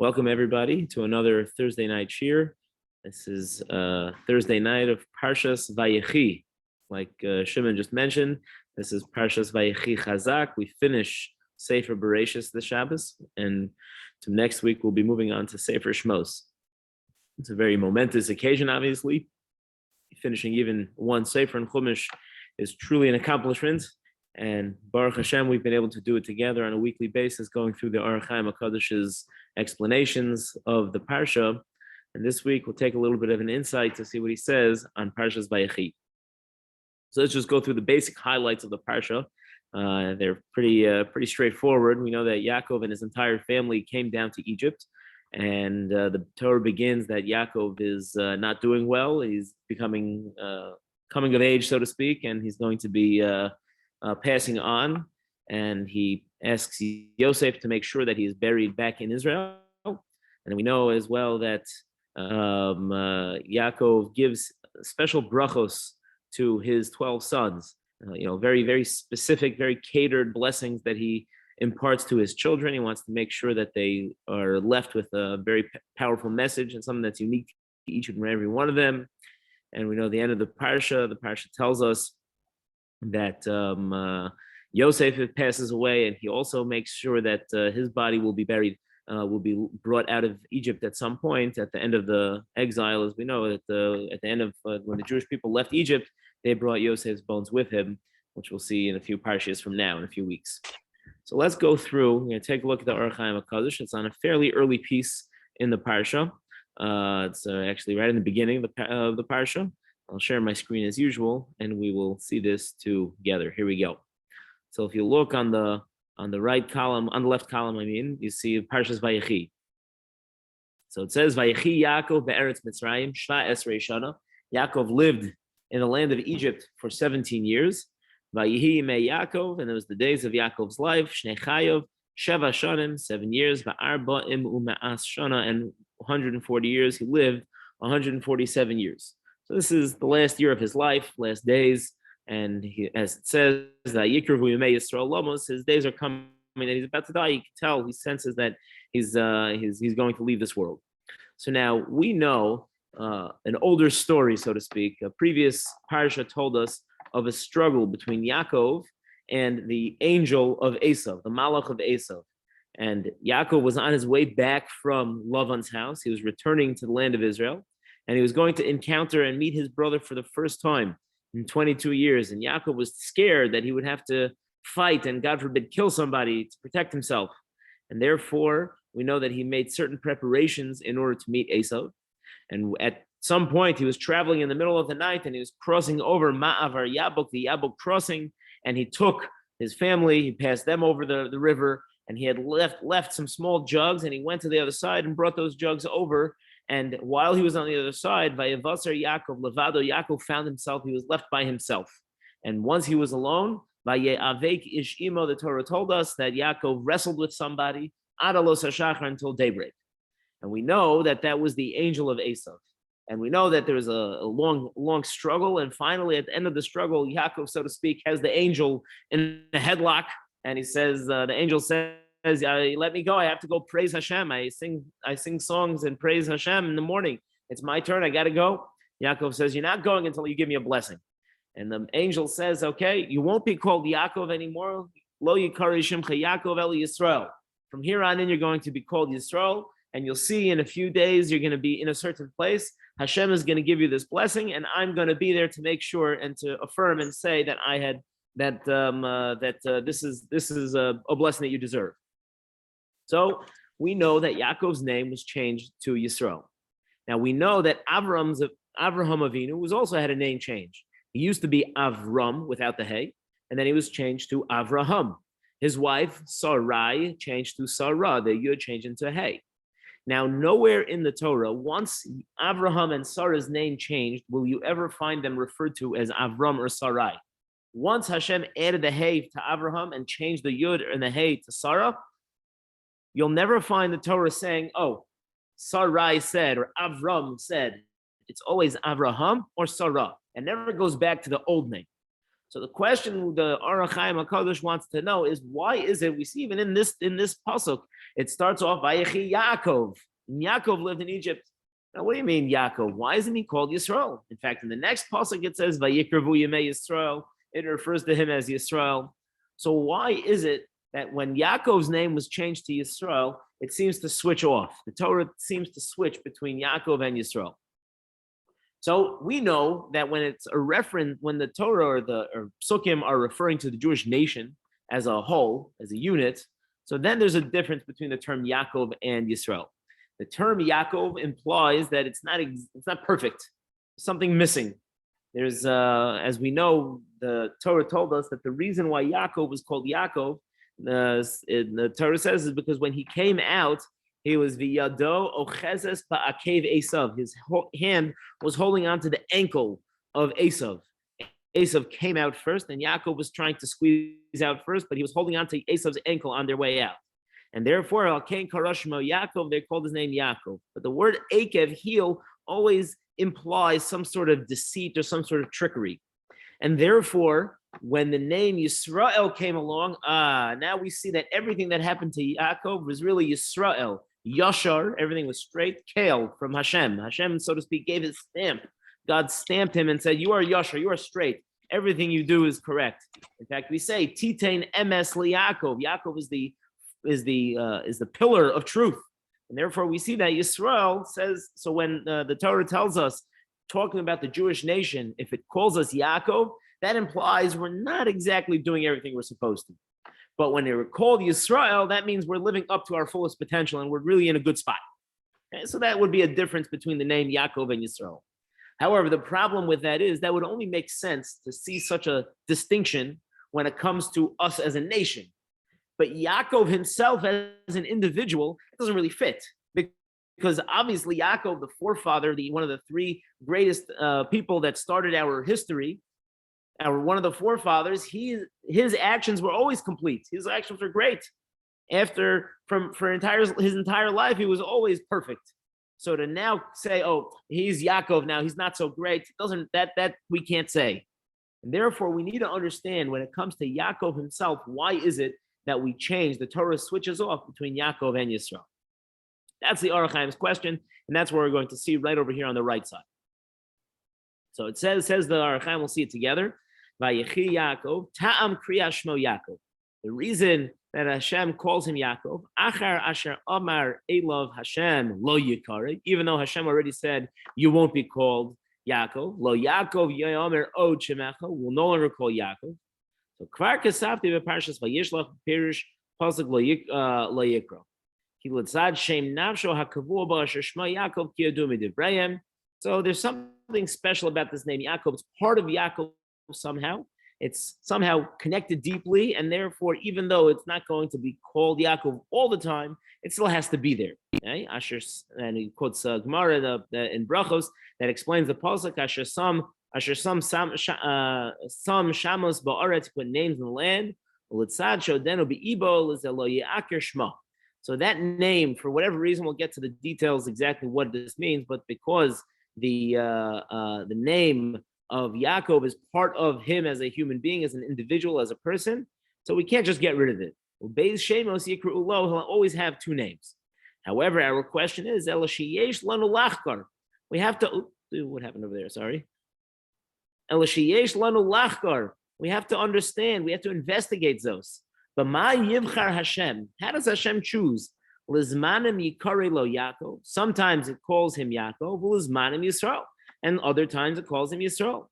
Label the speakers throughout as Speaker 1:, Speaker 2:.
Speaker 1: Welcome everybody to another Thursday night shir. This is Thursday night of Parshas Vayechi. Like Shimon just mentioned, this is Parshas Vayechi Chazak. We finish Sefer Bereshis this Shabbos, and to next week we'll be moving on to Sefer Shmos. It's a very momentous occasion, obviously. Finishing even one Sefer in Chumash is truly an accomplishment. And Baruch Hashem, we've been able to do it together on a weekly basis, going through the Orach Chaim HaKadosh's explanations of the Parsha. And this week, we'll take a little bit of an insight to see what he says on Parshas Vayechi. So let's just go through the basic highlights of the Parsha. They're pretty straightforward. We know that Yaakov and his entire family came down to Egypt. And the Torah begins that Yaakov is not doing well. He's becoming coming of age, so to speak, and he's going to be passing on, and he asks Yosef to make sure that he is buried back in Israel. And we know as well that Yaakov gives special brachos to his 12 sons, very, very specific, very catered blessings that he imparts to his children. He wants to make sure that they are left with a very powerful message and something that's unique to each and every one of them. And we know the end of the parsha tells us that Yosef passes away, and he also makes sure that his body will be buried, will be brought out of Egypt at some point at the end of the exile. As we know, at the end of when the Jewish people left Egypt, they brought Yosef's bones with him, which we'll see in a few parshas from now, in a few weeks. So let's go through. We're going to take a look at the Orach Chaim HaKadosh. It's on a fairly early piece in the parsha. It's actually right in the beginning of the parsha. I'll share my screen as usual, and we will see this together. Here we go. So if you look on the right column, on the left column, you see Parshas Vayechi. So it says Vayechi Yaakov be'eretz Mitzrayim shva esrei shana. Yaakov lived in the land of Egypt for 17 years. Vayehi yimei Yaakov, and it was the days of Yaakov's life. Shnei chayav sheva shanim, 7 years. Va'arba'im u'ma'as shana, and 140 years. He lived 147 years. So this is the last year of his life, last days, and he, as it says, that Yikruvu Yimei Yisrael Lomos, his days are coming, and he's about to die. You can tell, he senses that he's going to leave this world. So now we know an older story, so to speak. A previous parsha told us of a struggle between Yaakov and the angel of Esav, the Malach of Esav. And Yaakov was on his way back from Lavan's house. He was returning to the land of Israel. And he was going to encounter and meet his brother for the first time in 22 years. And Yaakov was scared that he would have to fight and, God forbid, kill somebody to protect himself. And therefore, we know that he made certain preparations in order to meet Esav. And at some point, he was traveling in the middle of the night, and he was crossing over Ma'avar Yabok, the Yabok crossing, and he took his family, he passed them over the river, and he had left some small jugs, and he went to the other side and brought those jugs over. And while he was on the other side, Vayavasar Yaakov Levado, Yaakov found himself, he was left by himself. And once he was alone, Vayeavek Ish Imo, the Torah told us that Yaakov wrestled with somebody, Adalos HaShachar, until daybreak. And we know that that was the angel of Esav. And we know that there was a long struggle. And finally, at the end of the struggle, Yaakov, so to speak, has the angel in a headlock. And he says, the angel says, let me go. I have to go praise Hashem. I sing songs and praise Hashem in the morning. It's my turn. I got to go. Yaakov says, you're not going until you give me a blessing. And the angel says, okay, you won't be called Yaakov anymore. Lo yikari shimcha Yaakov el Yisrael. From here on in, you're going to be called Yisrael. And you'll see in a few days, you're going to be in a certain place. Hashem is going to give you this blessing, and I'm going to be there to make sure and to affirm and say that I had this is a blessing that you deserve. So we know that Yaakov's name was changed to Yisrael. Now we know that Avraham Avinu was also had a name change. He used to be Avram without the hey, and then he was changed to Avraham. His wife Sarai changed to Sarah. The yud changed into hey. Now, nowhere in the Torah, once Avraham and Sarah's name changed, will you ever find them referred to as Avram or Sarai. Once Hashem added the hey to Avraham and changed the yud and the hey to Sarah, you'll never find the Torah saying, oh, Sarai said or Avram said. It's always Avraham or Sarah. It never goes back to the old name. So the question the Orach Chaim HaKadosh wants to know is, why is it we see even in this pasuk it starts off Vayechi Yaakov. And Yaakov lived in Egypt. Now, what do you mean Yaakov? Why isn't he called Yisrael? In fact, in the next pasuk it says Vayikrevu Yemei Yisrael. It refers to him as Yisrael. So why is it that when Yaakov's name was changed to Yisrael, it seems to switch off? The Torah seems to switch between Yaakov and Yisrael. So we know that when it's a reference, when the Torah or Psukim are referring to the Jewish nation as a whole, as a unit, so then there's a difference between the term Yaakov and Yisrael. The term Yaakov implies that it's not perfect, something missing. There's, as we know, the Torah told us that the reason why Yaakov was called Yaakov, the Torah says, is because when he came out, he was v'yado ochezes ba'akev Esav. His hand was holding onto the ankle of Esav. Esav came out first, and Yaakov was trying to squeeze out first, but he was holding onto Esav's ankle on their way out. And therefore, Al-Kain Karashmo Yaakov, they called his name Yaakov. But the word Akev, heel, always implies some sort of deceit or some sort of trickery. And therefore, when the name Yisrael came along, now we see that everything that happened to Yaakov was really Yisrael. Yashar, everything was straight. Kale, from Hashem. Hashem, so to speak, gave his stamp. God stamped him and said, you are Yashar, you are straight. Everything you do is correct. In fact, we say, Titain emes liYaakov. Yaakov is the pillar of truth. And therefore, we see that Yisrael says, so when the Torah tells us, talking about the Jewish nation, if it calls us Yaakov, that implies we're not exactly doing everything we're supposed to. But when they're called Yisrael, that means we're living up to our fullest potential and we're really in a good spot. Okay? So that would be a difference between the name Yaakov and Yisrael. However, the problem with that is that would only make sense to see such a distinction when it comes to us as a nation. But Yaakov himself as an individual, it doesn't really fit. Because obviously Yaakov, the forefather, one of the three greatest people that started our history, one of the forefathers, his actions were always complete. His actions were great. His entire life, he was always perfect. So to now say, oh, he's Yaakov now, he's not so great, that we can't say. And therefore, we need to understand when it comes to Yaakov himself, why is it that we change? The Torah switches off between Yaakov and Yisrael. That's the Orach Chaim's question, and that's what we're going to see right over here on the right side. So it says the Orach Chaim, we'll see it together. Vayechi Yaakov, ta'am kriya shmo Yaakov. The reason that Hashem calls him Yaakov, achar asher amar elov Hashem lo yikare, even though Hashem already said you won't be called Yaakov, lo Yaakov yomer od shemecha, will no longer call Yaakov. So kvar kasavti beparshas vayishlach pirish pasuk lo yikra. So there's something special about this name Yaakov. It's part of Yaakov somehow. It's somehow connected deeply, and therefore, even though it's not going to be called Yaakov all the time, it still has to be there. Okay? And he quotes Gemara in Brachos that explains the pasuk. Some shamos ba'aretz, put names in the land. So that name, for whatever reason, we'll get to the details exactly what this means, but because the name of Yaakov is part of him as a human being, as an individual, as a person, so we can't just get rid of it. Beis Shemos Yikru Ulo, he'll always have two names. However, our question is, we have to, what happened over there? Sorry. We have to understand, we have to investigate those. But my Yivchar Hashem, how does Hashem choose? Lizmanim Yikare Lo Yaakov. Sometimes it calls him Yaakov, Lizmanim Yisrael, and other times it calls him Yisrael.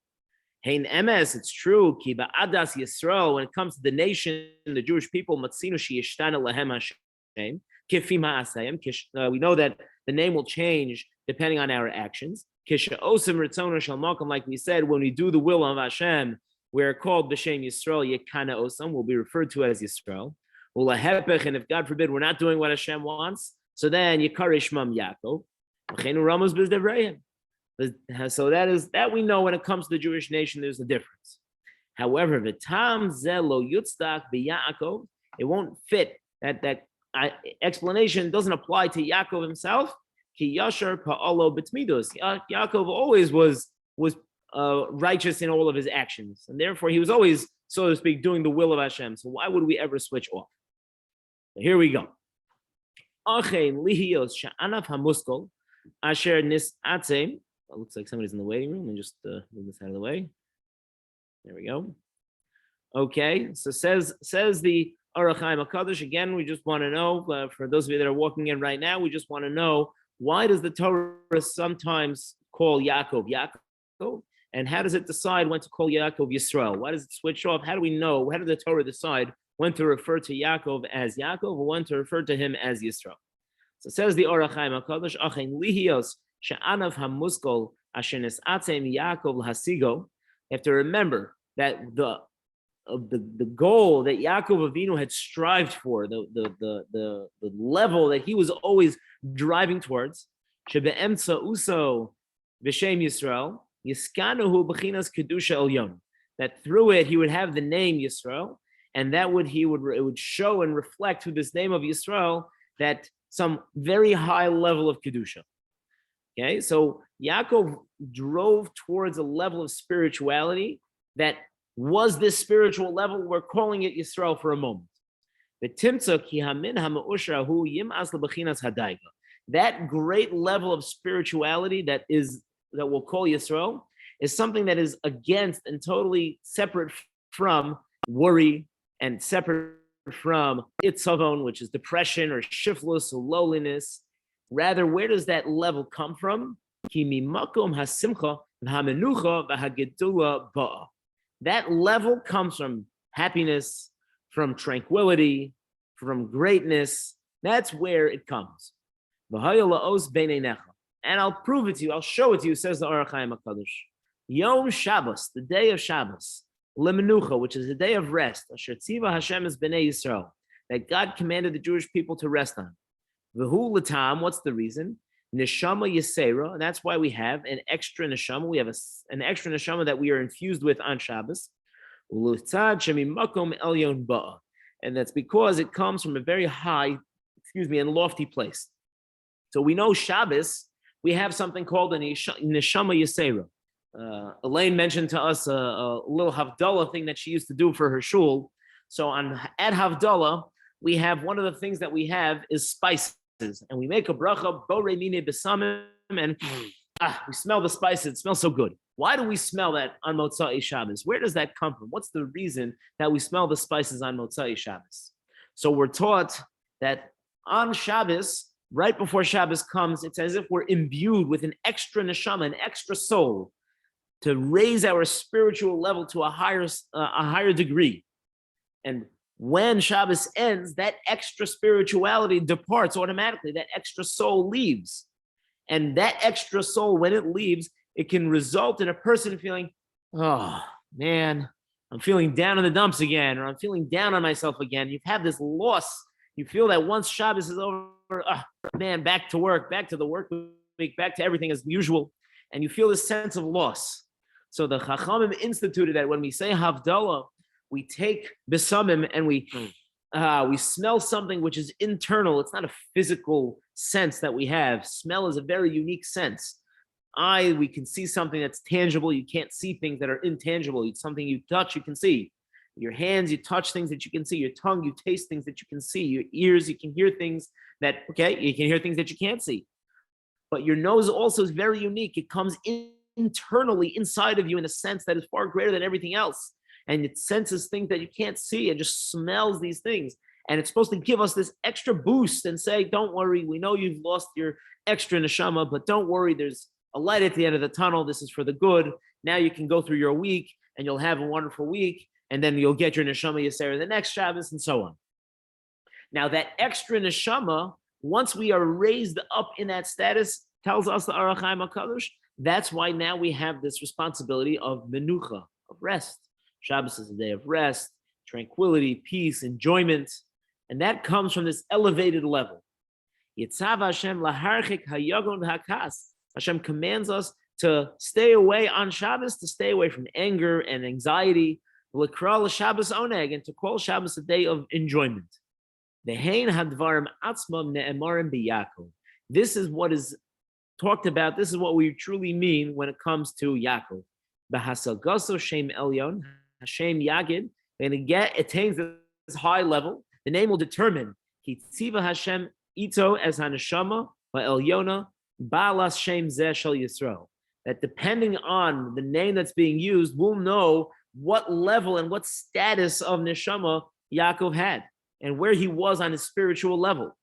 Speaker 1: Hein Emes, it's true. Ki ba'adas Yisrael, when it comes to the nation, the Jewish people, Matzinu Sheyishtana Lahem Hashem, Kifim Ha'asayim. We know that the name will change depending on our actions. Kisha Osim Ritzona Shel Malkum, like we said, when we do the will of Hashem, we're called B'Shem Yisrael, Yekana Osam, will be referred to as Yisrael. And if God forbid we're not doing what Hashem wants, so then Yikare Shmam Yaakov. So that we know when it comes to the Jewish nation, there's a difference. However, V'tam Zelo Yutzdak B'Yaakov, it won't fit. That explanation doesn't apply to Yaakov himself. Ki Yashar Pa'alo B'Tmidus. Yaakov always was righteous in all of his actions. And therefore, he was always, so to speak, doing the will of Hashem. So why would we ever switch off? So here we go. It looks like somebody's in the waiting room. And just move this out of the way. There we go. Okay, so says the Orach Chaim HaKadosh. Again, we just want to know, for those of you that are walking in right now, we just want to know, why does the Torah sometimes call Yaakov Yaakov? And how does it decide when to call Yaakov Yisrael? Why does it switch off? How do we know? How did the Torah decide when to refer to Yaakov as Yaakov or when to refer to him as Yisrael? So says the Orach Chaim HaKadosh, Achein lihios she'anav hamuskol asher nes'atzem Yaakov hasigo. You have to remember that the goal that Yaakov Avinu had strived for, the level that he was always driving towards, shebe'emtza uso v'shem Yisrael, yiskanuhu b'chinas kedusha elyon, that through it he would have the name Yisrael, and that it would show and reflect through this name of Yisrael that some very high level of kedusha. Okay, so Yaakov drove towards a level of spirituality that was this spiritual level. We're calling it Yisrael for a moment. That great level of spirituality that we'll call Yisrael is something that is against and totally separate from worry and separate from itzavon, which is depression or shiflus or lowliness. Rather, where does that level come from? That level comes from happiness, from tranquility, from greatness. That's where it comes. And I'll prove it to you. I'll show it to you, says the Orach Chaim HaKadosh. Yom Shabbos, the day of Shabbos, lemenucha, which is the day of rest, asher tziva Hashem es bnei Yisrael, that God commanded the Jewish people to rest on. V'hu l'tam, what's the reason? Neshama Yisera, and that's why we have an extra neshama. We have an extra neshama that we are infused with on Shabbos. And that's because it comes from a very high, and lofty place. So we know Shabbos, we have something called a neshama Yisera. Elaine mentioned to us a little Havdalah thing that she used to do for her shul. So at Havdalah, we have one of the things that we have is spices. And we make a bracha, borei mine besamim, and we smell the spices. It smells so good. Why do we smell that on Motzai Shabbos? Where does that come from? What's the reason that we smell the spices on Motzai Shabbos? So we're taught that on Shabbos, right before Shabbos comes, it's as if we're imbued with an extra neshama, an extra soul, to raise our spiritual level to a higher degree. And when Shabbos ends, that extra spirituality departs automatically. That extra soul leaves. And that extra soul, when it leaves, it can result in a person feeling, oh, man, I'm feeling down in the dumps again, or I'm feeling down on myself again. You've had this loss. You feel that once Shabbos is over, man, back to work, back to the work week, back to everything as usual. And you feel this sense of loss. So the Chachamim instituted that when we say Havdalah, we take besamim and we smell something which is internal. It's not a physical sense that we have. Smell is a very unique sense. We can see something that's tangible. You can't see things that are intangible. It's something you touch, you can see. Your hands, you touch things that you can see. Your tongue, you taste things that you can see. Your ears, you can hear things that, you can hear things that you can't see. But your nose also is very unique. It comes internally inside of you in a sense that is far greater than everything else. And it senses things that you can't see and just smells these things. And it's supposed to give us this extra boost and say, don't worry, we know you've lost your extra neshama, but don't worry, there's a light at the end of the tunnel. This is for the good. Now you can go through your week and you'll have a wonderful week. And then you'll get your neshama Yisera the next Shabbos and so on. Now that extra neshama, once we are raised up in that status, tells us the Orach Chaim HaKadosh, that's why now we have this responsibility of menucha, of rest. Shabbos is a day of rest, tranquility, peace, enjoyment, and that comes from this elevated level. Yitzav Hashem laharchik hayagon v'hakas. Hashem commands us to stay away on Shabbos, to stay away from anger and anxiety, l'kra l'Shabbos oneg, and to call Shabbos a day of enjoyment. V'hein hadvarim atzmam ne'emarim b'Yaakov. This is what is talked about. This is what we truly mean when it comes to Yaakov. Bahasagaso Shem Elyon, Hashem Yagid, and it attains this high level, the name will determine Kitziva Hashem Ito as Hanashama, Elyona, Balas Shem Zeh Shel Yisrael. That depending on the name that's being used, we'll know what level and what status of neshama Yaakov had and where he was on his spiritual level.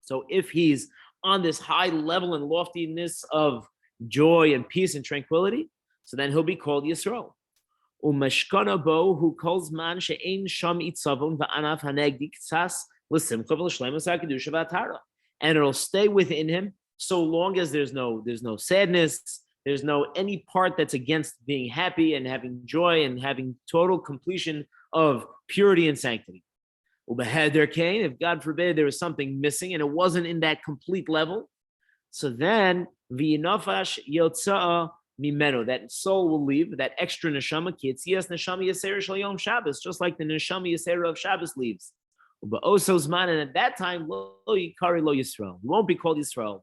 Speaker 1: So if he's on this high level and loftiness of joy and peace and tranquility, so then he'll be called Yisrael. Umeshkana bo who calls man she'ein sham itzavon va'anav hanegdi ktsas l'simcha v'l'shleimus ha'kedusha v'atara, and it'll stay within him so long as there's no sadness, there's no any part that's against being happy and having joy and having total completion of purity and sanctity. If God forbid there was something missing and it wasn't in that complete level, so then v'yinafash yotza'a mimeno, that soul will leave, that extra neshama, kitzias neshama yasera shel yom Shabbos, just like the neshama yasera of Shabbos leaves. And at that time, lo yikari lo Yisrael, he won't be called Yisrael.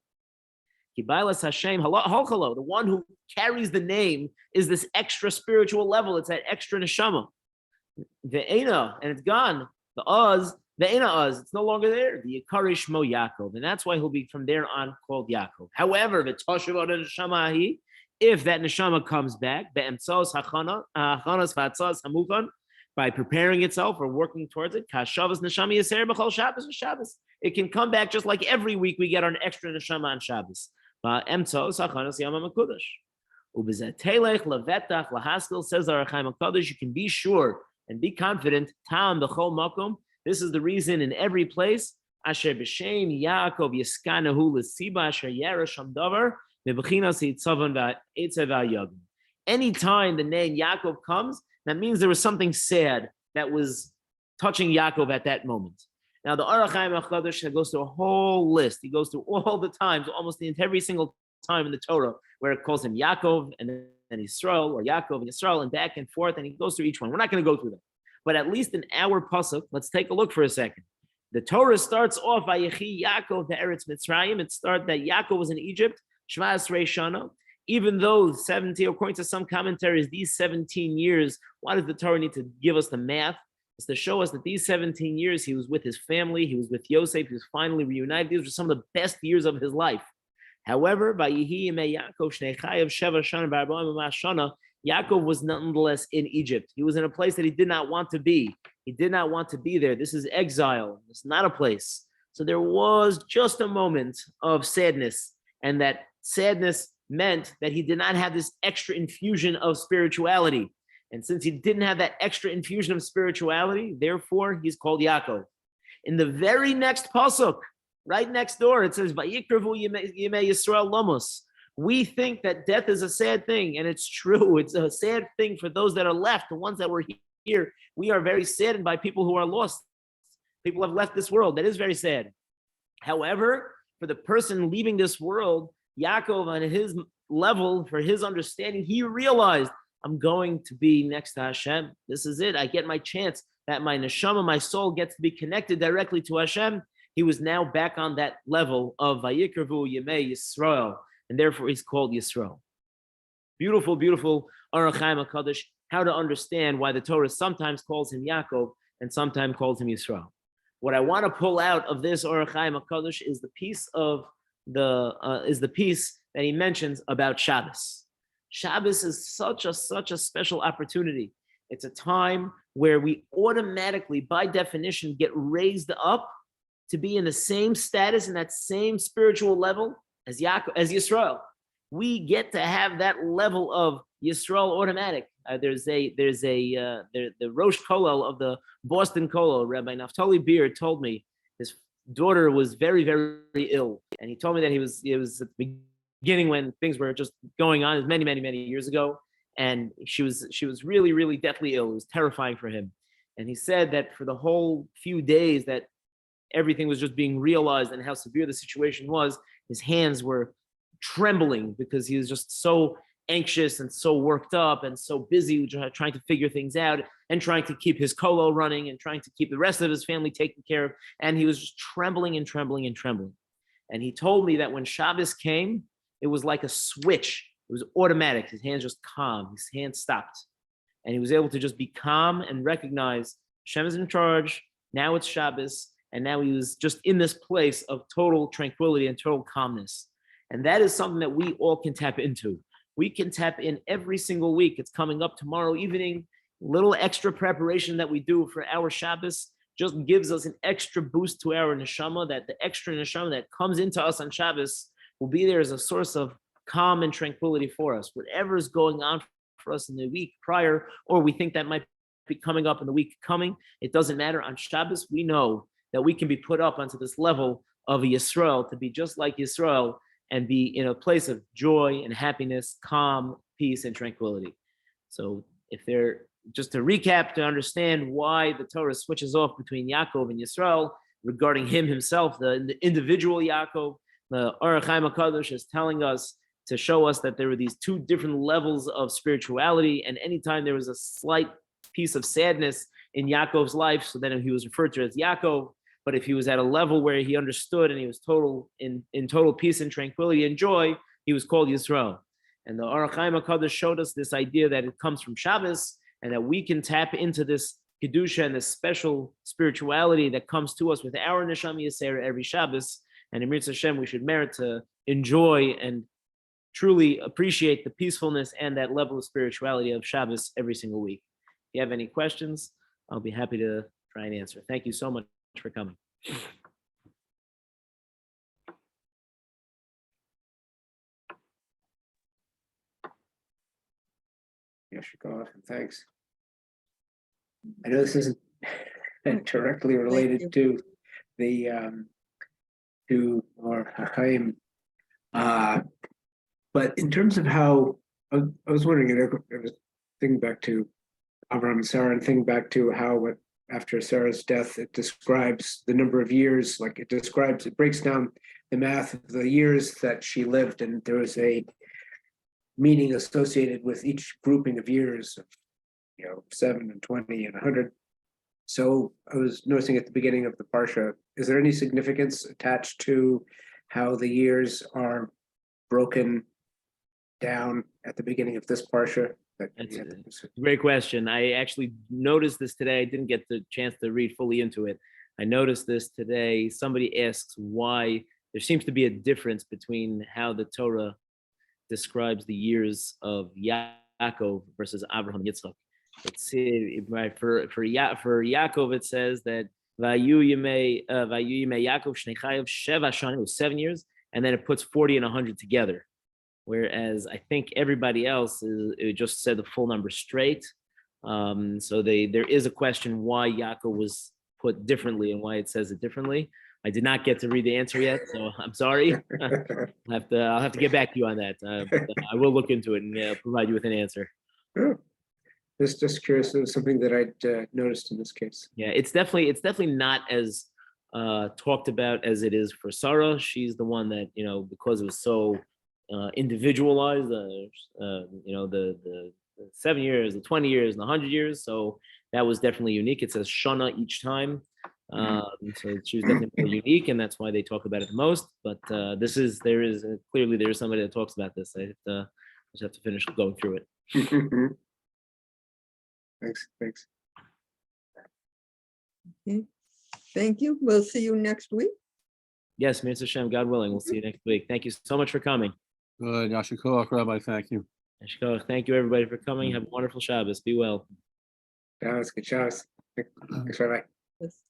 Speaker 1: Kibailas Hashem, the one who carries the name is this extra spiritual level. It's that extra neshama. Ve'ena, and it's gone. The Uz, Ve'ena Uz, it's no longer there. The Yikari Shmo Yaakov, and that's why he'll be from there on called Yaakov. However, V'toshav od neshama ahi, if that neshama comes back, be'emtzos hachanas v'atzos hamuchan, by preparing itself or working towards it, kashavas neshama yaser b'chol Shabbos and Shabbos, it can come back just like every week we get our extra neshama on Shabbos. Emtzos hachanas yom hamakudash. Ubezetelech levetach lahaskel, says the Arachaim HaKadosh, you can be sure and be confident. Tam b'chol makom. This is the reason in every place. Asher b'shem Yaakov yiskanahu l'siba asher yerasham davar mebechinas hitzavan va'etzev va'yagim. Anytime the name Yaakov comes, that means there was something sad that was touching Yaakov at that moment. Now, the Arachaim HaKadosh goes through a whole list. He goes through all the times, almost every single time in the Torah, where it calls him Yaakov and then Yisrael, or Yaakov and Yisrael, and back and forth, and he goes through each one. We're not going to go through them. But at least in our pasuk, let's take a look for a second. The Torah starts off, Vayechi Yaakov Eretz Mitzrayim. It starts that Yaakov was in Egypt, Shva'as Rei Shana. Even though 17, according to some commentaries, these 17 years, why does the Torah need to give us the math? It's to show us that these 17 years, he was with his family, he was with Yosef, he was finally reunited. These were some of the best years of his life. However, Yaakov was nonetheless in Egypt. He was in a place that he did not want to be. He did not want to be there. This is exile. It's not a place. So there was just a moment of sadness, and that sadness meant that he did not have this extra infusion of spirituality. And since he didn't have that extra infusion of spirituality, therefore he's called Yaakov. In the very next pasuk, right next door, it says, Vayikravu Yimei Yisrael Lamos. We think that death is a sad thing, and it's true. It's a sad thing for those that are left, the ones that were here. We are very saddened by people who are lost. People have left this world. That is very sad. However, for the person leaving this world, Yaakov, on his level, for his understanding, he realized, I'm going to be next to Hashem. This is it. I get my chance that my neshama, my soul, gets to be connected directly to Hashem. He was now back on that level of Vayikravu Yemei Yisrael, and therefore he's called Yisrael. Beautiful, beautiful Arachaim HaKadosh, how to understand why the Torah sometimes calls him Yaakov and sometimes calls him Yisrael. What I want to pull out of this Arachaim HaKadosh is the piece that he mentions about Shabbos. Shabbos is such a special opportunity. It's a time where we automatically, by definition, get raised up to be in the same status, in that same spiritual level as Yaakov, as Yisrael. We get to have that level of Yisrael automatic. There's the Rosh Kollel of the Boston Kollel, Rabbi Naftali Beer, told me his daughter was very, very ill, and he told me that he was at the beginning when things were just going on, many, many, many years ago, and she was really, really deathly ill. It was terrifying for him, and he said that for the whole few days that everything was just being realized and how severe the situation was, his hands were trembling because he was just so anxious and so worked up and so busy trying to figure things out and trying to keep his kollel running and trying to keep the rest of his family taken care of. And he was just trembling and trembling and trembling. And he told me that when Shabbos came, it was like a switch It was automatic. His hands just calm. His hands stopped. And he was able to just be calm and recognize Hashem is in charge. Now it's Shabbos. And now he was just in this place of total tranquility and total calmness. And that is something that we all can tap into. We can tap in every single week. It's coming up tomorrow evening. Little extra preparation that we do for our Shabbos just gives us an extra boost to our neshama, that the extra neshama that comes into us on Shabbos will be there as a source of calm and tranquility for us. Whatever is going on for us in the week prior, or we think that might be coming up in the week coming, it doesn't matter. On Shabbos, we know that we can be put up onto this level of Yisrael, to be just like Yisrael and be in a place of joy and happiness, calm, peace, and tranquility. So if they're, just to recap, to understand why the Torah switches off between Yaakov and Yisrael regarding him himself, the individual Yaakov, the Orach Chaim HaKadosh is telling us to show us that there were these two different levels of spirituality, and anytime there was a slight piece of sadness in Yaakov's life, so then he was referred to as Yaakov. But if he was at a level where he understood and he was in total peace and tranquility and joy, he was called Yisrael. And the Orach Chaim HaKadosh showed us this idea that it comes from Shabbos, and that we can tap into this Kedusha and this special spirituality that comes to us with our Neshama Yisera every Shabbos. And in Mitzvah Hashem, we should merit to enjoy and truly appreciate the peacefulness and that level of spirituality of Shabbos every single week. If you have any questions, I'll be happy to try and answer. Thank you so much for coming.
Speaker 2: Yashikov, and thanks. I know this isn't directly related to the to our Hachaim, but in terms of how I was wondering, I was thinking back to Abraham and Sarah, and thinking back to how after Sarah's death, it describes the number of years, like it breaks down the math of the years that she lived, and there was a meaning associated with each grouping of years, of 7 and 20 and 100. So I was noticing at the beginning of the Parsha, is there any significance attached to how the years are broken down at the beginning of this Parsha?
Speaker 1: That's a great question. I actually noticed this today. I didn't get the chance to read fully into it. I noticed this today. Somebody asks why there seems to be a difference between how the Torah describes the years of Yaakov versus Abraham and Yitzchak. It's right for Yaakov. It says that Vayu Yimei Yaakov Shnei Chayav Sheva Shanim, it was 7 years, and then it puts 40 and 100 together. Whereas I think everybody else it just said the full number straight. So there is a question why Yaakov was put differently and why it says it differently. I did not get to read the answer yet, so I'm sorry. I'll have to get back to you on that. But I will look into it and provide you with an answer.
Speaker 2: Sure. Just curious. It was something that I'd noticed in this case.
Speaker 1: Yeah, it's definitely not as talked about as it is for Sarah. She's the one that because it was so individualized. The 7 years, the 20 years, and the 100 years. So that was definitely unique. It says Shana each time. So she was definitely unique, and that's why they talk about it the most. But there is somebody that talks about this. I just have to finish going through it.
Speaker 2: Thanks.
Speaker 3: Okay. Thank you. We'll see you next week.
Speaker 1: Yes, Mr. Hashem, God willing, we'll see you next week. Thank you so much for coming.
Speaker 4: Good, Yashikov, Rabbi, thank you.
Speaker 1: Yashikov, thank you everybody for coming. Have a wonderful Shabbos. Be well.
Speaker 2: Good Shabbos. Thanks, Rabbi.
Speaker 3: Yes.